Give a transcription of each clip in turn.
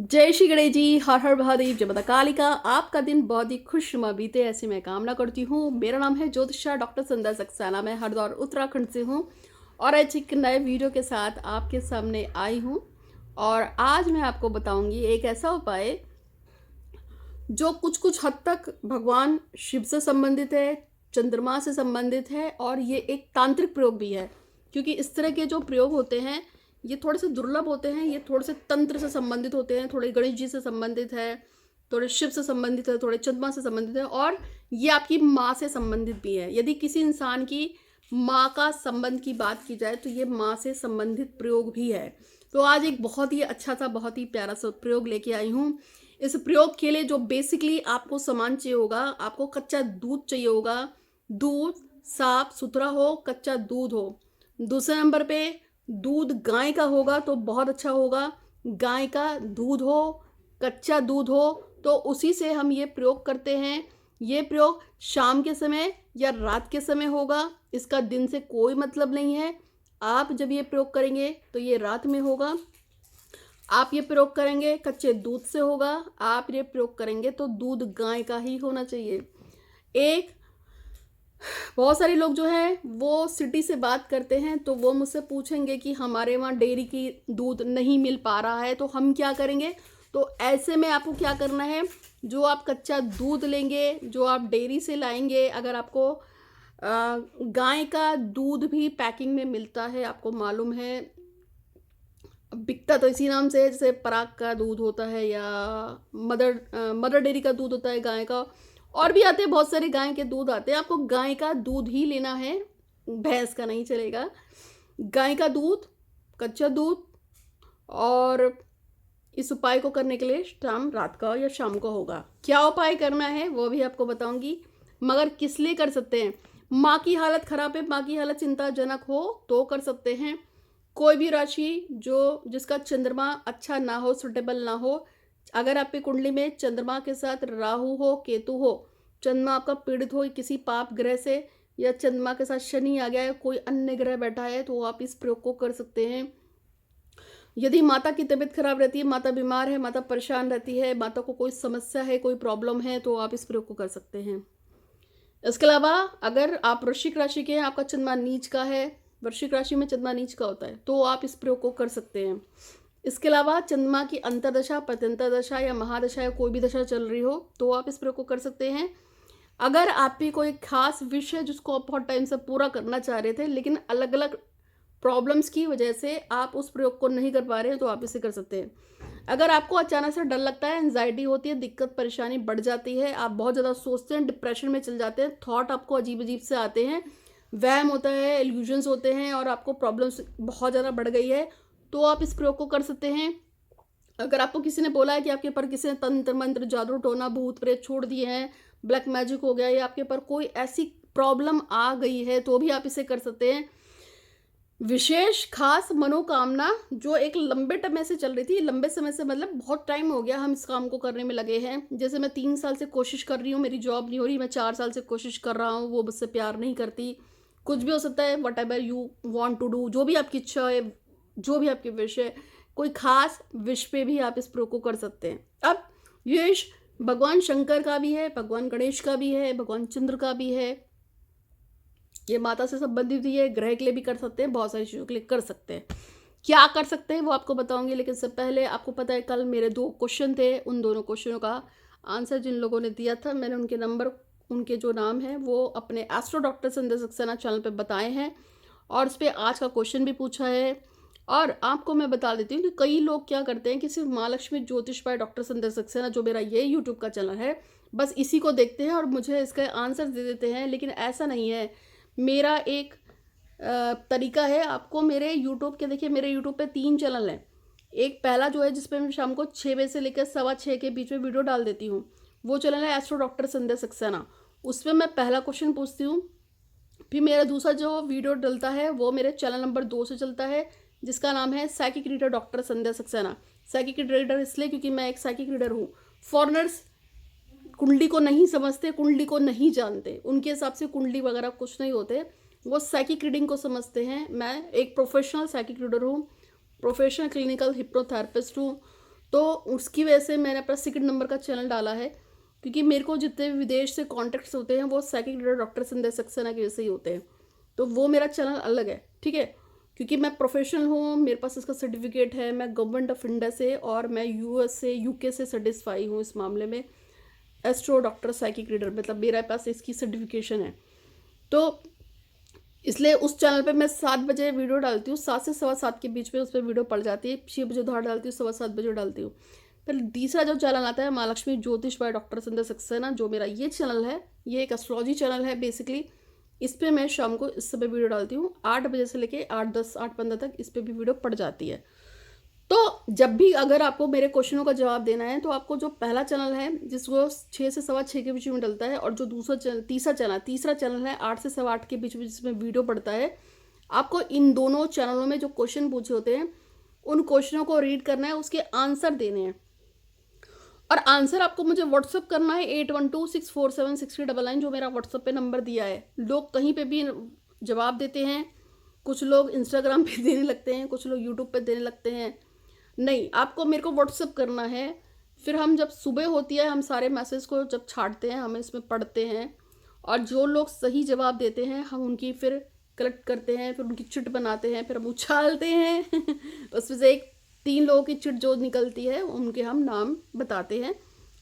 जय श्री गणेश जी। हर हर महादेव। जय माता कालिका। आपका दिन बहुत ही खुशनुमा बीते ऐसी मैं कामना करती हूँ। मेरा नाम है ज्योतिषा डॉक्टर संध्या सक्सेना। मैं हरिद्वार उत्तराखंड से हूँ और आज एक नए वीडियो के साथ आपके सामने आई हूँ। और आज मैं आपको बताऊंगी एक ऐसा उपाय जो कुछ कुछ हद तक भगवान शिव से संबंधित है, चंद्रमा से संबंधित है और ये एक तांत्रिक प्रयोग भी है। क्योंकि इस तरह के जो प्रयोग होते हैं ये थोड़े से दुर्लभ होते हैं, ये थोड़े से तंत्र से संबंधित होते हैं, थोड़े गणेश जी से संबंधित है, थोड़े शिव से संबंधित है, थोड़े चंद्रमा से संबंधित है और ये आपकी माँ से संबंधित भी है। यदि किसी इंसान की माँ का संबंध की बात की जाए तो ये माँ से संबंधित प्रयोग भी है। तो आज एक बहुत ही अच्छा सा, बहुत ही प्यारा सा प्रयोग लेके आई हूँ। इस प्रयोग के लिए जो बेसिकली आपको सामान चाहिए होगा, आपको कच्चा दूध चाहिए होगा। दूध साफ सुथरा हो, कच्चा दूध हो। दूसरे नंबर पे दूध गाय का होगा तो बहुत अच्छा होगा। गाय का दूध हो, कच्चा दूध हो तो उसी से हम ये प्रयोग करते हैं। ये प्रयोग शाम के समय या रात के समय होगा, इसका दिन से कोई मतलब नहीं है। आप जब ये प्रयोग करेंगे तो ये रात में होगा। आप ये प्रयोग करेंगे कच्चे दूध से होगा। आप ये प्रयोग करेंगे तो दूध गाय का ही होना चाहिए। एक बहुत सारे लोग जो हैं वो सिटी से बात करते हैं तो वो मुझसे पूछेंगे कि हमारे वहाँ डेयरी की दूध नहीं मिल पा रहा है तो हम क्या करेंगे। तो ऐसे में आपको क्या करना है, जो आप कच्चा दूध लेंगे, जो आप डेयरी से लाएंगे, अगर आपको गाय का दूध भी पैकिंग में मिलता है, आपको मालूम है, बिकता तो इसी नाम से है, जैसे पराग का दूध होता है या मदर डेयरी का दूध होता है गाय का, और भी आते हैं बहुत सारे गाय के दूध आते हैं। आपको गाय का दूध ही लेना है, भैंस का नहीं चलेगा। गाय का दूध, कच्चा दूध। और इस उपाय को करने के लिए शाम रात का या शाम को होगा। क्या उपाय करना है वो भी आपको बताऊंगी, मगर किस लिए कर सकते हैं। माँ की हालत खराब है, माँ की हालत चिंताजनक हो तो कर सकते हैं। कोई भी राशि जो जिसका चंद्रमा अच्छा ना हो, सुटेबल ना हो, अगर आपकी कुंडली में चंद्रमा के साथ राहु हो, केतु हो, चंद्रमा आपका पीड़ित हो किसी पाप ग्रह से, या चंद्रमा के साथ शनि आ गया है, कोई अन्य ग्रह बैठा है, तो आप इस प्रयोग को कर सकते हैं। यदि माता की तबीयत खराब रहती है, माता बीमार है, माता परेशान रहती है, माता को कोई समस्या है, कोई प्रॉब्लम है, तो आप इस प्रयोग को कर सकते हैं। इसके अलावा अगर आप वृश्चिक राशि के हैं, आपका चंद्रमा नीच का है, वृश्चिक राशि में चंद्रमा नीच का होता है, तो आप इस प्रयोग को कर सकते हैं। इसके अलावा चंद्रमा की अंतरदशा, प्रत्यंतर दशा या महादशा या कोई भी दशा चल रही हो तो आप इस प्रयोग को कर सकते हैं। अगर आप भी कोई खास विषय जिसको आप बहुत टाइम से पूरा करना चाह रहे थे लेकिन अलग अलग प्रॉब्लम्स की वजह से आप उस प्रयोग को नहीं कर पा रहे हैं तो आप इसे कर सकते हैं। अगर आपको अचानक से डर लगता है, एंजाइटी होती है, दिक्कत परेशानी बढ़ जाती है, आप बहुत ज़्यादा सोचते हैं, डिप्रेशन में चल जाते हैं, थॉट आपको अजीब अजीब से आते हैं, वहम होता है, इल्यूजन्स होते हैं और आपको प्रॉब्लम्स बहुत ज़्यादा बढ़ गई है, तो आप इस प्रयोग को कर सकते हैं। अगर आपको किसी ने बोला है कि आपके ऊपर किसी ने तंत्र मंत्र जादू टोना भूत प्रेत छोड़ दिए हैं, ब्लैक मैजिक हो गया, या आपके ऊपर कोई ऐसी प्रॉब्लम आ गई है, तो भी आप इसे कर सकते हैं। विशेष खास मनोकामना जो एक लंबे समय से चल रही थी, लंबे समय से मतलब बहुत टाइम हो गया हम इस काम को करने में लगे हैं। जैसे मैं 3 साल से कोशिश कर रही हूँ, मेरी जॉब नहीं हो रही, मैं 4 साल से कोशिश कर रहा हूँ, वो मुझसे प्यार नहीं करती, कुछ भी हो सकता है। What ever you want to do, जो भी आपकी इच्छा है, जो भी आपकी विश है, कोई खास विश पे भी आप इस प्रयोग को कर सकते हैं। अब ये विश भगवान शंकर का भी है, भगवान गणेश का भी है, भगवान चंद्र का भी है, ये माता से संबंधित भी है, ग्रह के लिए भी कर सकते हैं, बहुत सारी चीज़ों के लिए कर सकते हैं। क्या कर सकते हैं वो आपको बताऊंगी, लेकिन इससे पहले आपको पता है कल मेरे 2 क्वेश्चन थे, उन दोनों क्वेश्चनों का आंसर जिन लोगों ने दिया था, मैंने उनके नंबर, उनके जो नाम है वो अपने एस्ट्रो डॉक्टर संध्या सक्सेना चैनल पे बताए हैं और उस पर आज का क्वेश्चन भी पूछा है। और आपको मैं बता देती हूँ कि कई लोग क्या करते हैं कि सिर्फ माँ लक्ष्मी ज्योतिष बाय डॉक्टर संध्या सक्सेना, जो मेरा ये यूट्यूब का चैनल है, बस इसी को देखते हैं और मुझे इसका आंसर दे देते हैं, लेकिन ऐसा नहीं है। मेरा एक तरीका है। आपको मेरे यूट्यूब के, देखिए मेरे यूट्यूब पे 3 चैनल हैं। एक पहला जो है जिसपे मैं शाम को 6 बजे से लेकर 6:15 के बीच में वीडियो डाल देती हूँ, वो चैनल है एस्ट्रो डॉक्टर संध्या सक्सेना। उस पर मैं पहला क्वेश्चन पूछती हूँ। फिर मेरा दूसरा जो वीडियो डलता है वो मेरे चैनल नंबर 2 से चलता है, जिसका नाम है साइकिक रीडर डॉक्टर संध्या सक्सेना। साइकिक रीडर इसलिए क्योंकि मैं एक साइकिक रीडर हूँ। फॉरनर्स कुंडली को नहीं समझते, कुंडली को नहीं जानते, उनके हिसाब से कुंडली वगैरह कुछ नहीं होते, वो साइकिक रीडिंग को समझते हैं। मैं एक प्रोफेशनल साइकिक रीडर हूँ, प्रोफेशनल क्लिनिकल हिप्नोथेरेपिस्ट हूँ। तो उसकी वजह से मैंने अपना सेकंड नंबर का चैनल डाला है, क्योंकि मेरे को जितने भी विदेश से कॉन्टैक्ट्स होते हैं वो साइकिक रीडर डॉक्टर संध्या सक्सेना की वजह से ही होते हैं। तो वो मेरा चैनल अलग है, ठीक है, क्योंकि मैं प्रोफेशनल हूँ, मेरे पास इसका सर्टिफिकेट है, मैं गवर्नमेंट ऑफ इंडिया से और मैं यूएस से यूके से सेटिस्फाई हूँ इस मामले में, एस्ट्रो डॉक्टर साइकिक रीडर, मतलब मेरे पास इसकी सर्टिफिकेशन है। तो इसलिए उस चैनल पे मैं 7 बजे वीडियो डालती हूँ, 7 से 7:15 के बीच में उस पर वीडियो पड़ जाती है, 6 बजे उधार डालती हूँ, 7:15 बजे डालती हूँ। फिर तीसरा जो चैनल आता है महालक्ष्मी ज्योतिष बाय डॉक्टर संध्या सक्सेना, जो मेरा ये चैनल है, ये एक एस्ट्रोलॉजी चैनल है बेसिकली। इस पर मैं शाम को इस समय वीडियो डालती हूँ, 8 बजे से लेके 8:10 8:15 तक इस पर भी वीडियो पड़ जाती है। तो जब भी अगर आपको मेरे क्वेश्चनों का जवाब देना है, तो आपको जो पहला चैनल है जिसको 6 से 6:15 के बीच में डलता है, और जो तीसरा चैनल है 8 से 8:15 के बीच में जिसमें वीडियो पड़ता है, आपको इन दोनों चैनलों में जो क्वेश्चन पूछे होते हैं उन क्वेश्चनों को रीड करना है, उसके आंसर देने हैं। और आंसर आपको मुझे व्हाट्सअप करना है 8126476099, जो मेरा व्हाट्सअप पे नंबर दिया है। लोग कहीं पे भी जवाब देते हैं, कुछ लोग इंस्टाग्राम पे देने लगते हैं, कुछ लोग यूट्यूब पे देने लगते हैं। नहीं, आपको मेरे को व्हाट्सअप करना है। फिर हम जब सुबह होती है, हम सारे मैसेज को जब छांटते हैं, हम इसमें पढ़ते हैं, और जो लोग सही जवाब देते हैं हम उनकी फिर कलेक्ट करते हैं, फिर उनकी चिट बनाते हैं, फिर हम उछालते हैं उसमें से 3 लोगों की चिट जो निकलती है उनके हम नाम बताते हैं।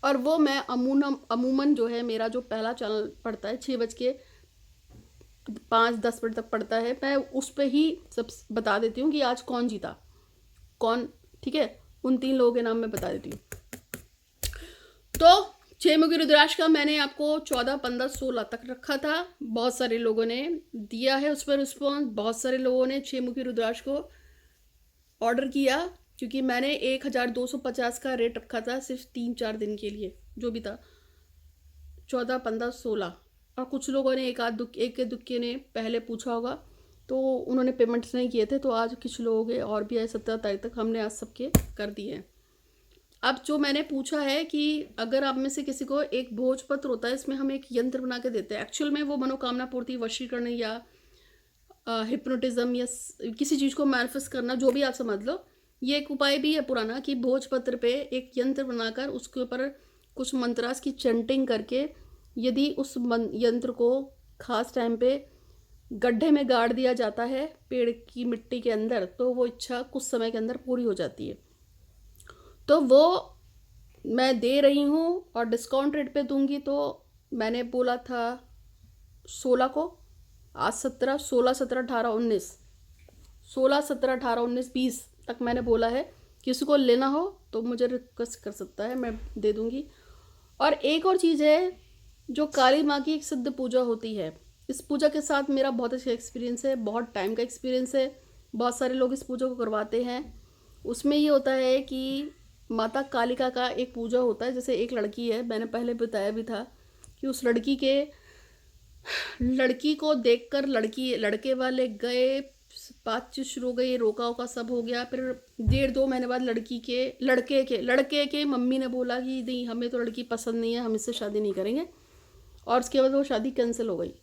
और वो मैं अमूमन जो है, मेरा जो पहला चैनल पड़ता है 6:05-10 मिनट तक पड़ता है, मैं उस पर ही सब बता देती हूँ कि आज कौन जीता, कौन, ठीक है, उन 3 लोगों के नाम मैं बता देती हूँ। तो 6 मुखी रुद्राक्ष का मैंने आपको 14, 15, 16 तक रखा था। बहुत सारे लोगों ने दिया है उस पर रिस्पॉन्स, बहुत सारे लोगों ने 6 मुखी रुद्राक्ष को ऑर्डर किया, क्योंकि मैंने 1250 का रेट रखा था सिर्फ 3-4 दिन के लिए, जो भी था 14, 15, 16। और कुछ लोगों ने एक के दुक्के ने पहले पूछा होगा, तो उन्होंने पेमेंट्स नहीं किए थे, तो आज कुछ लोगों के और भी आए 17 तारीख तक, हमने आज सबके कर दिए हैं। अब जो मैंने पूछा है कि अगर आप में से किसी को एक भोजपत्र होता है, इसमें हम एक यंत्र बना के देते हैं, एक्चुअल में वो मनोकामना पूर्ति, वशीकरण या हिप्नोटिज्म या किसी चीज़ को मैनिफेस्ट करना, जो भी आप समझ लो, ये एक उपाय भी है पुराना कि भोजपत्र पे एक यंत्र बनाकर उसके ऊपर कुछ मंत्रास की चैंटिंग करके, यदि उस यंत्र को खास टाइम पे गड्ढे में गाड़ दिया जाता है पेड़ की मिट्टी के अंदर, तो वो इच्छा कुछ समय के अंदर पूरी हो जाती है। तो वो मैं दे रही हूँ और डिस्काउंट रेट पे दूंगी। तो मैंने बोला था 16 को, आज 17, 16, 17, 18, 19, 16, 17, 18, 19, 20 तक मैंने बोला है। किसी को लेना हो तो मुझे रिक्वेस्ट कर सकता है, मैं दे दूंगी। और एक और चीज़ है, जो काली माँ की एक सिद्ध पूजा होती है, इस पूजा के साथ मेरा बहुत अच्छा एक्सपीरियंस है, बहुत टाइम का एक्सपीरियंस है, बहुत सारे लोग इस पूजा को करवाते हैं। उसमें ये होता है कि माता कालिका का एक पूजा होता है, जैसे एक लड़की है, मैंने पहले बताया भी था कि उस लड़की को देखकर लड़के वाले गए, बातचीत शुरू हो गई, रोका वोका सब हो गया। फिर 1.5-2 महीने बाद लड़के के मम्मी ने बोला कि नहीं, हमें तो लड़की पसंद नहीं है, हम इससे शादी नहीं करेंगे, और उसके बाद वो शादी कैंसिल हो गई।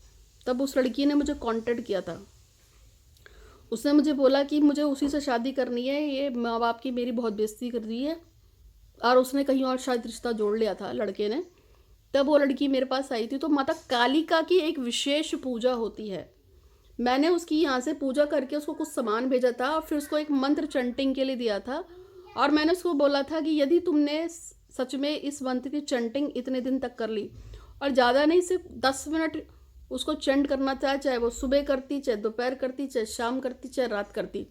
तब उस लड़की ने मुझे कांटेक्ट किया था, उसने मुझे बोला कि मुझे उसी से शादी करनी है, ये माँ बाप की मेरी बहुत बेइज्जती कर रही है, और उसने कहीं और शायद रिश्ता जोड़ लिया था लड़के ने। तब वो लड़की मेरे पास आई थी। तो माता कालिका की एक विशेष पूजा होती है, मैंने उसकी यहाँ से पूजा करके उसको कुछ सामान भेजा था, और फिर उसको एक मंत्र चंटिंग के लिए दिया था, और मैंने उसको बोला था कि यदि तुमने सच में इस मंत्र की चंटिंग इतने दिन तक कर ली, और ज़्यादा नहीं, सिर्फ 10 मिनट उसको चंट करना था, चाहे वो सुबह करती, चाहे दोपहर करती, चाहे शाम करती, चाहे रात करती।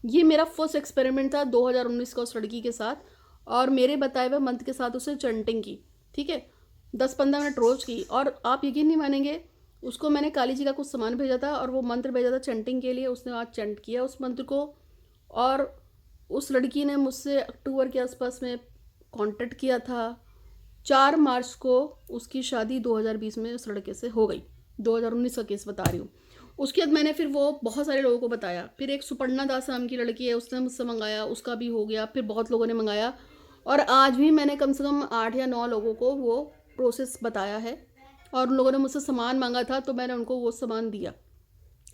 ये मेरा फर्स्ट एक्सपेरिमेंट था 2019 का उस लड़की के साथ, और मेरे बताए हुए मंत्र के साथ उसे चंटिंग की, ठीक है, 10-15 मिनट रोज की। और आप यकीन नहीं मानेंगे, उसको मैंने काली जी का कुछ सामान भेजा था और वो मंत्र भेजा था चंटिंग के लिए, उसने आज चंट किया उस मंत्र को। और उस लड़की ने मुझसे अक्टूबर के आसपास में कांटेक्ट किया था। 4 मार्च को उसकी शादी 2020 में उस लड़के से हो गई, 2019 का केस बता रही हूँ। उसके बाद मैंने फिर वो बहुत सारे लोगों को बताया। फिर एक सुपर्णा दास नाम की लड़की है, उसने मुझसे मंगाया, उसका भी हो गया। फिर बहुत लोगों ने मंगाया, और आज भी मैंने कम से कम 8 या 9 लोगों को वो प्रोसेस बताया है। और उन लोगों ने मुझसे सामान मांगा था, तो मैंने उनको वो सामान दिया,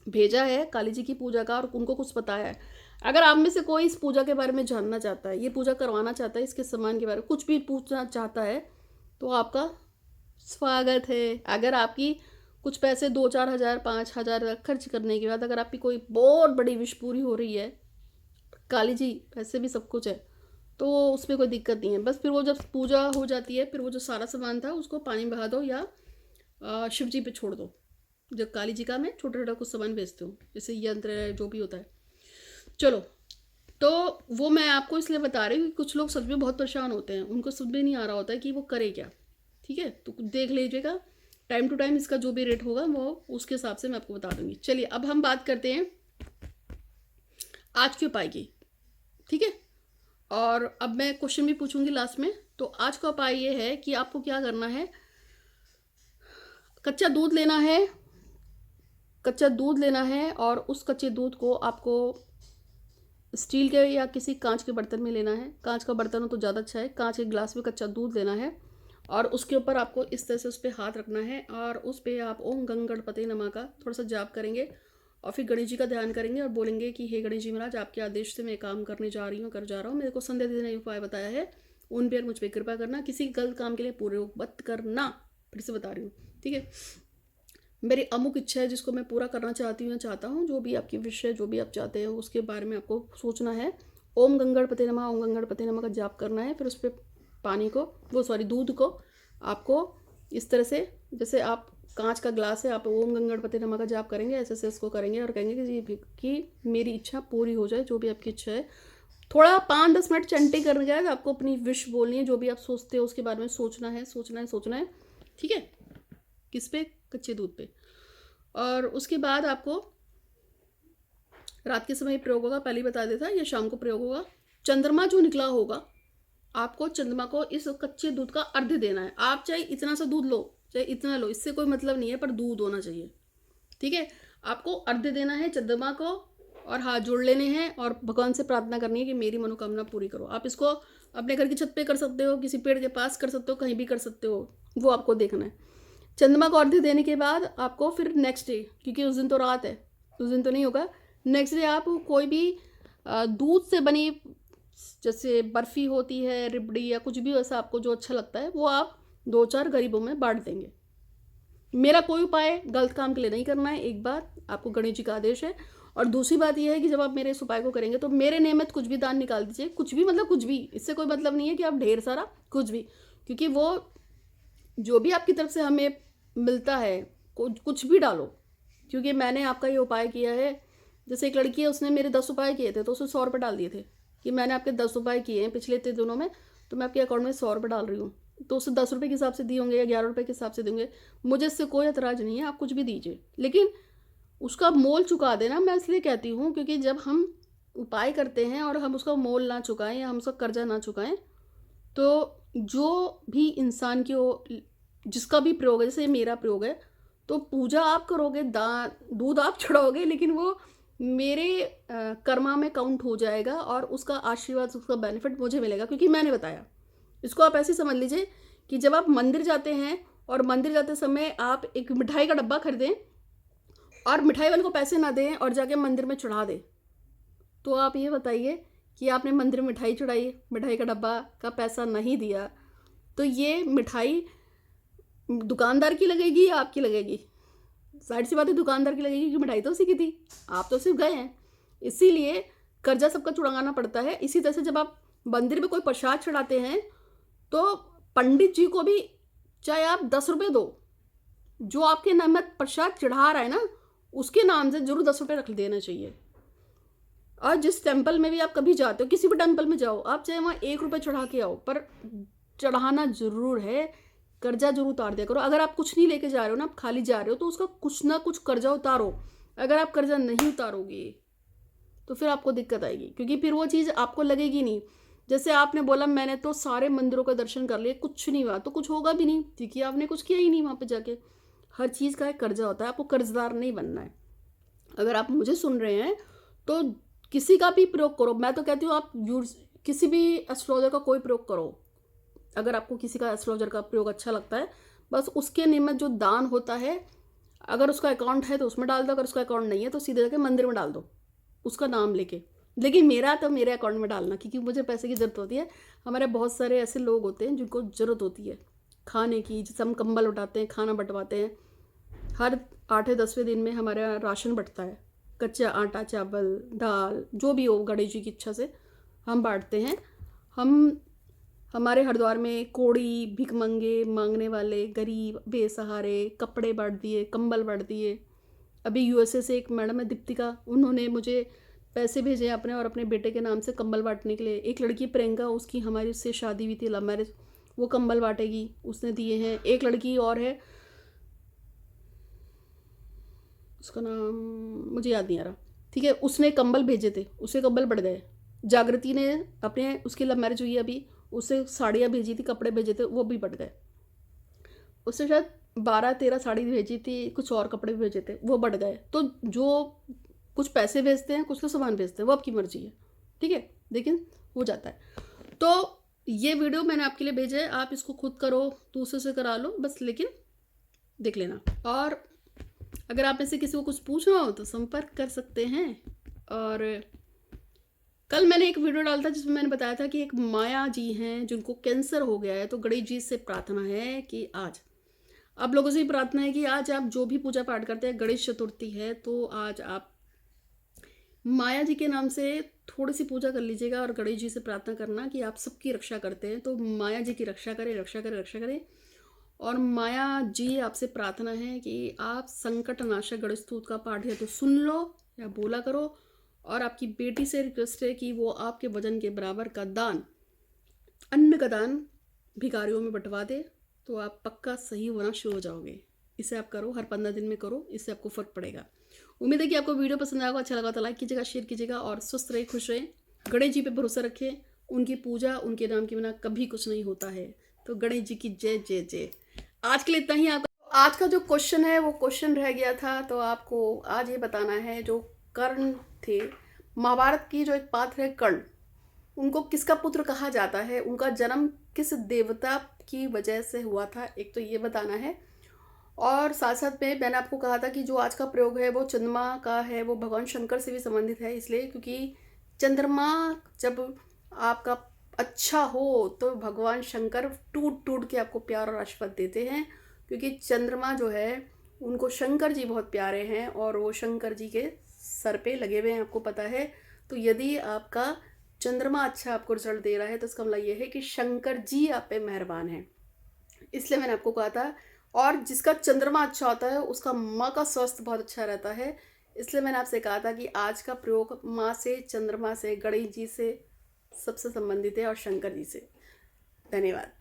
भेजा है काली जी की पूजा का, और उनको कुछ बताया है। अगर आप में से कोई इस पूजा के बारे में जानना चाहता है, ये पूजा करवाना चाहता है, इसके सामान के बारे में कुछ भी पूछना चाहता है, तो आपका स्वागत है। अगर आपकी कुछ पैसे 2-4 हज़ार 5 हज़ार खर्च करने के बाद अगर आपकी कोई बहुत बड़ी विश पूरी हो रही है, काली जी ऐसे भी सब कुछ है, तो उसमें कोई दिक्कत नहीं है। बस फिर वो जब पूजा हो जाती है, फिर वो जो सारा सामान था उसको पानी में बहा दो या शिव जी पे छोड़ दो। जब काली जी का मैं छोटा छोटा कुछ सामान भेजती हूँ, जैसे यंत्र है, जो भी होता है। चलो, तो वो मैं आपको इसलिए बता रही हूँ कि कुछ लोग सच में बहुत परेशान होते हैं, उनको समझ में नहीं आ रहा होता है कि वो करे क्या। ठीक है, तो देख लीजिएगा, टाइम टू टाइम इसका जो भी रेट होगा वो उसके हिसाब से मैं आपको बता दूंगी। चलिए, अब हम बात करते हैं आज के उपाय की। ठीक है, और अब मैं क्वेश्चन भी पूछूंगी लास्ट में। तो आज का उपाय ये है कि आपको क्या करना है, कच्चा दूध लेना है, कच्चा दूध लेना है, और उस कच्चे दूध को आपको स्टील के या किसी कांच के बर्तन में लेना है। कांच का बर्तन हो तो ज़्यादा अच्छा है। कांच के गिलास में कच्चा दूध लेना है और उसके ऊपर आपको इस तरह से उस पर हाथ रखना है और उस पर आप ओम गंग गणपति नमः का थोड़ा सा जाप करेंगे और फिर गणेश जी का ध्यान करेंगे और बोलेंगे कि हे गणेश जी महाराज, आपके आदेश से मैं काम करने जा रही हूँ, कर जा रहा हूँ। मेरे को संध्या दीदी ने उपाय बताया है, उन पर मुझ पर कृपा करना, किसी गलत काम के लिए प्रयोग मत करना। फिर से बता रही हूँ, ठीक है। मेरी अमुक इच्छा है जिसको मैं पूरा करना चाहती हूँ या चाहता हूँ, जो भी आपकी विश है, जो भी आप चाहते हैं, उसके बारे में आपको सोचना है। ओम गंगणपति नमः, ओम गंगणपति नमः का जाप करना है। फिर उस पर पानी को, दूध को आपको इस तरह से, जैसे आप कांच का ग्लास है, आप ओम गंगणपति नमः का जाप करेंगे, ऐसे ऐसे इसको करेंगे और कहेंगे कि मेरी इच्छा पूरी हो जाए, जो भी आपकी इच्छा है। थोड़ा 5-10 मिनट चंटे करने के बाद आपको अपनी विश बोलनी है, जो भी आप सोचते हो उसके बारे में सोचना है, सोचना है, सोचना है। ठीक है, किस पे? कच्चे दूध पे। और उसके बाद आपको रात के समय प्रयोग होगा, पहले बता देता, या शाम को प्रयोग होगा। चंद्रमा जो निकला होगा, आपको चंद्रमा को इस कच्चे दूध का अर्घ्य देना है। आप चाहे इतना सा दूध लो, चाहे इतना लो, इससे कोई मतलब नहीं है, पर दूध होना चाहिए। ठीक है, आपको अर्घ्य देना है चंद्रमा को और हाथ जोड़ लेने हैं और भगवान से प्रार्थना करनी है कि मेरी मनोकामना पूरी करो। आप इसको अपने घर की छत पे कर सकते हो, किसी पेड़ के पास कर सकते हो, कहीं भी कर सकते हो, वो आपको देखना है। चंद्रमा को अर्घ्य देने के बाद आपको फिर नेक्स्ट डे, क्योंकि उस दिन तो रात है, उस दिन तो नहीं होगा, नेक्स्ट डे आप कोई भी दूध से बनी, जैसे बर्फ़ी होती है, रिबड़ी या कुछ भी वैसा आपको जो अच्छा लगता है, वो आप 2-4 गरीबों में बांट देंगे। मेरा कोई उपाय गलत काम के लिए नहीं करना है, एक बात आपको गणेश जी का आदेश है। और दूसरी बात यह है कि जब आप मेरे इस उपाय को करेंगे तो मेरे नियमित कुछ भी दान निकाल दीजिए, कुछ भी, मतलब कुछ भी, इससे कोई मतलब नहीं है कि आप ढेर सारा, कुछ भी, क्योंकि वो जो भी आपकी तरफ से हमें मिलता है, कुछ भी डालो। क्योंकि मैंने आपका ये उपाय किया है, जैसे एक लड़की है, उसने मेरे 10 उपाय किए थे, तो उसने 100 रुपये डाल दिए थे कि मैंने आपके 10 उपाय किए हैं पिछले 3 दिनों में, तो मैं आपके अकाउंट में 100 रुपये डाल रही हूँ। तो उससे 10 रुपये के हिसाब से दिए होंगे या 11 रुपये के हिसाब से देंगे, मुझे इससे कोई एतराज़ नहीं है, आप कुछ भी दीजिए, लेकिन उसका मोल चुका देना। मैं इसलिए कहती हूँ क्योंकि जब हम उपाय करते हैं और हम उसका मोल ना चुकाएं या हम उसका कर्जा ना चुकाएं, तो जो भी इंसान की जिसका भी प्रयोग है, जैसे मेरा प्रयोग है, तो पूजा आप करोगे, दूध आप चढ़ाओगे, लेकिन वो मेरे कर्मा में काउंट हो जाएगा और उसका आशीर्वाद, उसका बेनिफिट मुझे मिलेगा, क्योंकि मैंने बताया। इसको आप ऐसे समझ लीजिए कि जब आप मंदिर जाते हैं और मंदिर जाते समय आप एक मिठाई का डब्बा खरीदें और मिठाई वाले को पैसे ना दें और जाके मंदिर में चढ़ा दें, तो आप ये बताइए कि आपने मंदिर में मिठाई चढ़ाई, मिठाई का डब्बा का पैसा नहीं दिया, तो ये मिठाई दुकानदार की लगेगी या आपकी लगेगी? जाहिर सी बात है दुकानदार की लगेगी, क्योंकि मिठाई तो उसी की थी, आप तो सिर्फ गए हैं। इसीलिए कर्जा सबका छुड़ाना पड़ता है। इसी तरह से जब आप मंदिर में कोई प्रसाद चढ़ाते हैं, तो पंडित जी को भी चाहे आप 10 रुपये दो, जो आपके नाम में प्रसाद चढ़ा रहा है ना, उसके नाम से जरूर 10 रुपये रख देना चाहिए। और जिस टेम्पल में भी आप कभी जाते हो, किसी भी टेम्पल में जाओ, आप चाहे वहाँ 1 रुपये चढ़ा के आओ, पर चढ़ाना जरूर है। कर्जा जरूर उतार दिया करो। अगर आप कुछ नहीं लेके जा रहे हो ना, आप खाली जा रहे हो, तो उसका कुछ ना कुछ कर्जा उतारो। अगर आप कर्जा नहीं उतारोगे तो फिर आपको दिक्कत आएगी, क्योंकि फिर वो चीज़ आपको लगेगी नहीं। जैसे आपने बोला मैंने तो सारे मंदिरों का दर्शन कर लिए, कुछ नहीं हुआ, तो कुछ होगा भी नहीं, क्योंकि आपने कुछ किया ही नहीं वहाँ पे जाके। हर चीज़ का एक कर्जा होता है, आपको कर्जदार नहीं बनना है। अगर आप मुझे सुन रहे हैं तो किसी का भी प्रयोग करो। मैं तो कहती हूँ आप किसी भी एस्ट्रोलॉजर का कोई प्रयोग करो। अगर आपको किसी का एस्ट्रोलॉजर का प्रयोग अच्छा लगता है, बस उसके निमित्त जो दान होता है, अगर उसका अकाउंट है तो उसमें डाल दो, अगर उसका अकाउंट नहीं है तो सीधे जाके मंदिर में डाल दो, उसका नाम लेके। लेकिन मेरा तो मेरे अकाउंट में डालना, क्योंकि मुझे पैसे की ज़रूरत होती है। हमारे बहुत सारे ऐसे लोग होते हैं जिनको ज़रूरत होती है खाने की, जैसे हम कंबल उठाते हैं, खाना बंटवाते हैं। हर 8वें 10वें दिन में हमारे यहाँ राशन बंटता है, कच्चा आटा, चावल, दाल, जो भी हो गणेश जी की इच्छा से हम बांटते हैं। हम हमारे हरिद्वार में कोड़ी, भिखमंगे, मांगने वाले, गरीब, बेसहारे कपड़े बांट दिए, कंबल बांट दिए। अभी यूएसए से एक मैडम है दीप्तिका, उन्होंने मुझे पैसे भेजे अपने और अपने बेटे के नाम से कंबल बांटने के लिए। एक लड़की प्रियंका, उसकी हमारी उससे शादी हुई थी, लव मैरिज, वो कंबल बांटेगी, उसने दिए हैं। एक लड़की और है, उसका नाम मुझे याद नहीं आ रहा, ठीक है, उसने कंबल भेजे थे, उससे कंबल बढ़ गए। जागृति ने अपने, उसकी लव मैरिज हुई अभी, उससे साड़ियाँ भेजी थी, कपड़े भेजे थे, वो भी बढ़ गए। उससे शायद 12-13 साड़ी भेजी थी, कुछ और कपड़े भी भेजे थे, वो बढ़ गए। तो जो कुछ पैसे भेजते हैं, कुछ तो सामान भेजते हैं, वो आपकी मर्जी है, ठीक है, लेकिन हो जाता है। तो ये वीडियो मैंने आपके लिए भेजा है, आप इसको खुद करो, दूसरे से करा लो बस, लेकिन देख लेना। और अगर आप में से किसी को कुछ पूछना हो तो संपर्क कर सकते हैं। और कल मैंने एक वीडियो डाला था जिसमें मैंने बताया था कि एक माया जी हैं जिनको कैंसर हो गया है, तो गणेश जी से प्रार्थना है कि आज, आप लोगों से भी प्रार्थना है कि आज आप जो भी पूजा पाठ करते हैं, गणेश चतुर्थी है तो आज आप माया जी के नाम से थोड़ी सी पूजा कर लीजिएगा और गणेश जी से प्रार्थना करना कि आप सबकी रक्षा करते हैं, तो माया जी की रक्षा करें, रक्षा करें, रक्षा करें। और माया जी आपसे प्रार्थना है कि आप संकट नाशक गणेश स्तोत्र का पाठ या तो सुन लो या बोला करो। और आपकी बेटी से रिक्वेस्ट है कि वो आपके वजन के बराबर का दान, अन्न का दान भिखारियों में बंटवा दे, तो आप पक्का सही होना शुरू हो जाओगे। इसे आप करो, हर 15 दिन में करो, इससे आपको फ़र्क पड़ेगा। उम्मीद है कि आपको वीडियो पसंद आएगा, अच्छा लगा तो लाइक कीजिएगा, शेयर कीजिएगा और स्वस्थ रहे, खुश रहें। गणेश जी पे भरोसा रखें, उनकी पूजा, उनके नाम के बिना कभी कुछ नहीं होता है। तो गणेश जी की जय जय जय। आज के लिए इतना ही। आपका आज का जो क्वेश्चन है वो क्वेश्चन रह गया था, तो आपको आज ये बताना है, जो कर्ण थे, महाभारत की जो एक पात्र है कर्ण, उनको किसका पुत्र कहा जाता है, उनका जन्म किस देवता की वजह से हुआ था, एक तो ये बताना है। और साथ साथ में मैंने आपको कहा था कि जो आज का प्रयोग है वो चंद्रमा का है, वो भगवान शंकर से भी संबंधित है, इसलिए क्योंकि चंद्रमा जब आपका अच्छा हो तो भगवान शंकर टूट टूट के आपको प्यार और आशीर्वाद देते हैं, क्योंकि चंद्रमा जो है उनको शंकर जी बहुत प्यारे हैं और वो शंकर जी के सर पे लगे हुए हैं, आपको पता है। तो यदि आपका चंद्रमा अच्छा आपको रिजल्ट दे रहा है तो इसका मतलब ये है कि शंकर जी आप पे मेहरबान हैं, इसलिए मैंने आपको कहा था। और जिसका चंद्रमा अच्छा होता है उसका माँ का स्वास्थ्य बहुत अच्छा रहता है, इसलिए मैंने आपसे कहा था कि आज का प्रयोग माँ से, चंद्रमा से, गणेश जी से सबसे संबंधित है और शंकर जी से। धन्यवाद।